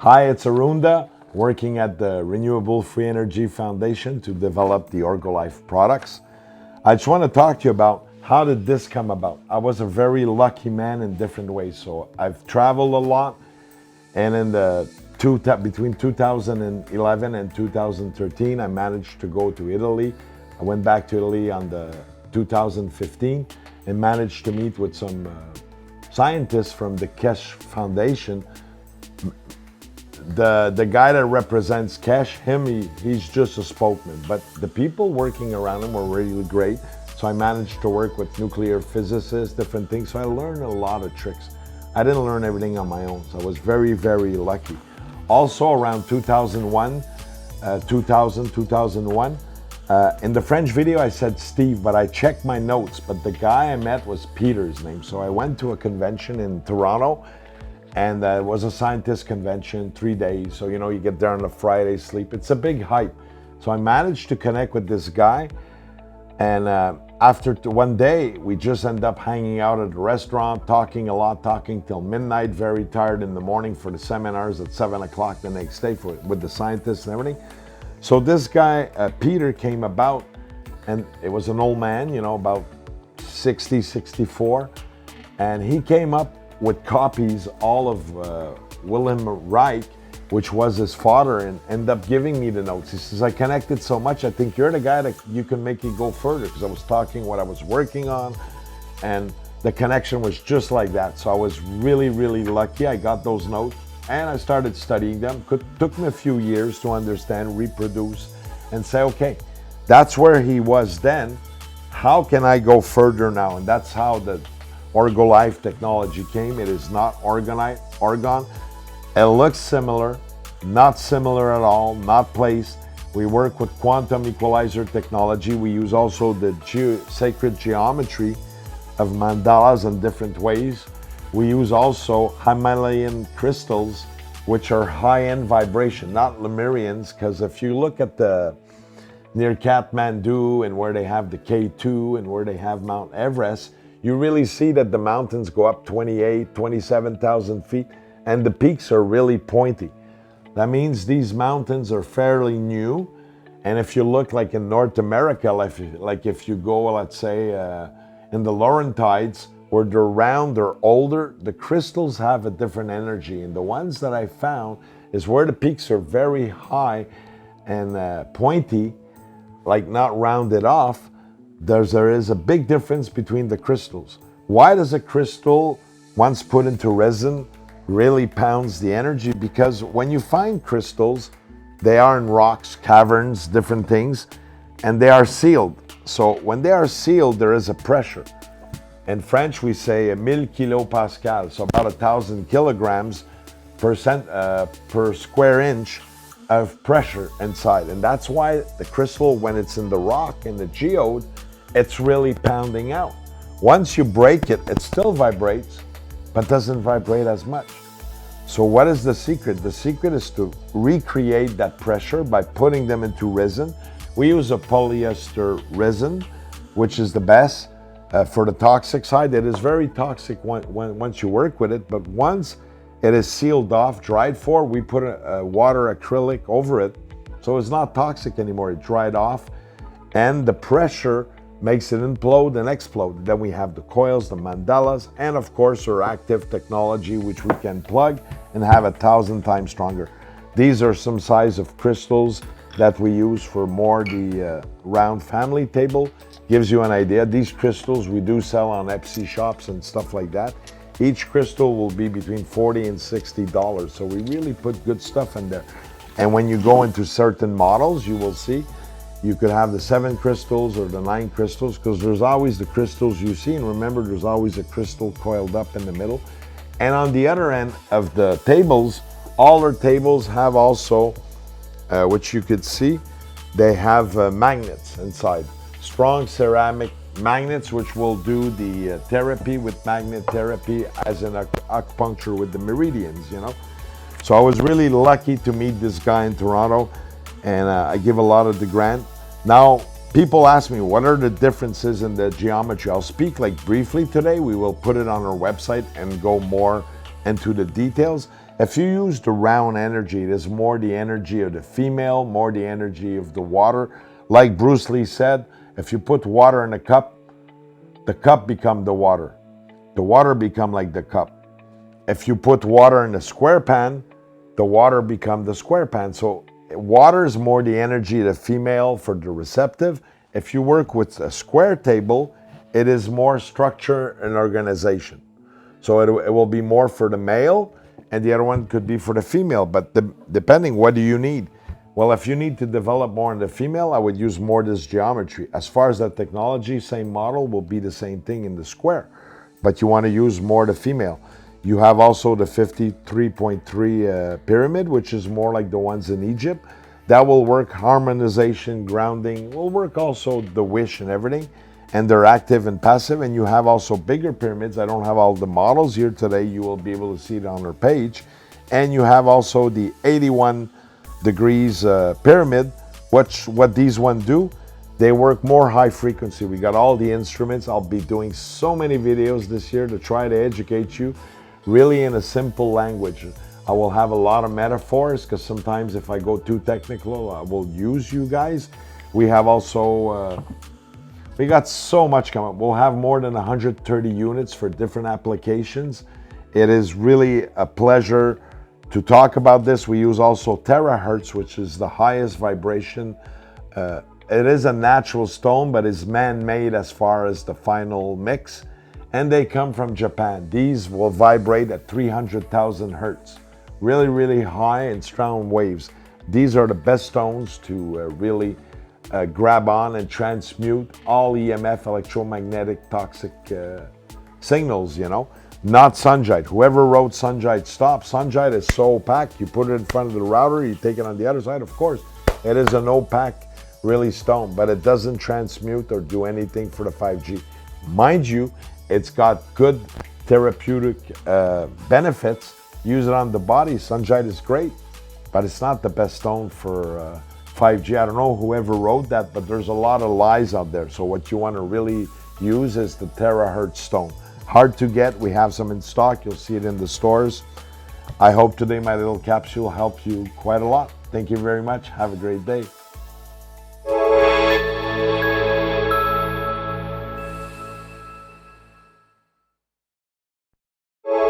Hi, it's Arunda, working at the Renewable Free Energy Foundation to develop the Orgo-Life products. I just want to talk to you about how did this come about. I was a very lucky man in different ways. So I've traveled a lot, and in the between 2011 and 2013, I managed to go to Italy. I went back to Italy on the 2015 and managed to meet with some scientists from the Kesh Foundation. The guy that represents Kesh, he's just a spokesman, but the people working around him were really great. So I managed to work with nuclear physicists, different things. So I learned a lot of tricks. I didn't learn everything on my own, so I was very, very lucky. Also around 2001, in the French video I said Steve, but I checked my notes, but the guy I met was Peter's name. So I went to a convention in Toronto, and it was a scientist convention, 3 days. So, you know, you get there on a Friday, sleep. It's a big hype. So I managed to connect with this guy. And after one day, we just end up hanging out at a restaurant, talking a lot, talking till midnight, very tired in the morning for the seminars at 7 o'clock the next day with the scientists and everything. So this guy, Peter, came about, and it was an old man, you know, about 60, 64. And he came up with copies all of Wilhelm Reich, which was his father, and ended up giving me the notes. He says, I connected so much, I think you're the guy that you can make it go further, because I was talking what I was working on, and the connection was just like that. So I was really, really lucky. I got those notes, and I started studying them. Took me a few years to understand, reproduce, and say, okay, that's where he was then. How can I go further now? And that's how the Orgo-Life technology came. It is not argon. It looks similar, not similar at all, not placed. We work with quantum equalizer technology. We use also the sacred geometry of mandalas in different ways. We use also Himalayan crystals, which are high-end vibration, not Lemurians, because if you look at near Kathmandu and where they have the K2 and where they have Mount Everest, you really see that the mountains go up 27,000 feet, and the peaks are really pointy. That means these mountains are fairly new. And if you look like in North America, like if you go, let's say, in the Laurentides, where they're round, they're older, the crystals have a different energy. And the ones that I found is where the peaks are very high and pointy, like not rounded off, there is a big difference between the crystals. Why does a crystal, once put into resin, really pounds the energy? Because when you find crystals, they are in rocks, caverns, different things, and they are sealed. So when they are sealed, there is a pressure. In French, we say 1000 kilopascal, so about 1,000 kilograms per square inch of pressure inside. And that's why the crystal, when it's in the rock, in the geode, it's really pounding out. Once you break it, it still vibrates, but doesn't vibrate as much. So what is the secret? The secret is to recreate that pressure by putting them into resin. We use a polyester resin, which is the best for the toxic side. It is very toxic once you work with it, but once it is sealed off, dried for, we put a water acrylic over it, so it's not toxic anymore. It dried off, and the pressure makes it implode and explode. Then we have the coils, the mandalas, and of course our active technology, which we can plug and have 1,000 times stronger. These are some size of crystals that we use for more the round family table. Gives you an idea. These crystals we do sell on Etsy shops and stuff like that. Each crystal will be between $40 and $60. So we really put good stuff in there. And when you go into certain models, you will see you could have the 7 crystals or the 9 crystals, because there's always the crystals you see. And remember, there's always a crystal coiled up in the middle. And on the other end of the tables, all our tables have also, which you could see, they have magnets inside. Strong ceramic magnets, which will do the therapy with magnet therapy as an acupuncture with the meridians, you know. So I was really lucky to meet this guy in Toronto, and I give a lot of the grant. Now, people ask me, what are the differences in the geometry? I'll speak like briefly today. We will put it on our website and go more into the details. If you use the round energy, it is more the energy of the female, more the energy of the water. Like Bruce Lee said, if you put water in a cup, the cup become the water. The water become like the cup. If you put water in a square pan, the water become the square pan. So water is more the energy of the female for the receptive. If you work with a square table, it is more structure and organization. So it will be more for the male, and the other one could be for the female, but depending, what do you need? Well, if you need to develop more in the female, I would use more this geometry. As far as the technology, same model will be the same thing in the square, but you want to use more the female. You have also the 53.3 pyramid, which is more like the ones in Egypt. That will work harmonization, grounding, will work also the wish and everything. And they're active and passive. And you have also bigger pyramids. I don't have all the models here today. You will be able to see it on our page. And you have also the 81 degrees pyramid. What these ones do, they work more high frequency. We got all the instruments. I'll be doing so many videos this year to try to educate you really in a simple language. I will have a lot of metaphors because sometimes if I go too technical, I will use you guys. We have also, we got so much coming. We'll have more than 130 units for different applications. It is really a pleasure to talk about this. We use also Terahertz, which is the highest vibration. It is a natural stone, but it's man-made as far as the final mix. And they come from Japan. These will vibrate at 300,000 hertz. Really, really high and strong waves. These are the best stones to really grab on and transmute all EMF, electromagnetic, toxic signals, you know. Not sunjite. Whoever wrote sunjite, stop. Sunjite is so opaque. You put it in front of the router, you take it on the other side. Of course, it is an opaque, really stone, but it doesn't transmute or do anything for the 5G. Mind you, it's got good therapeutic benefits. Use it on the body. Sunjite is great, but it's not the best stone for 5G. I don't know whoever wrote that, but there's a lot of lies out there. So what you want to really use is the Terahertz Stone. Hard to get. We have some in stock. You'll see it in the stores. I hope today my little capsule helped you quite a lot. Thank you very much. Have a great day.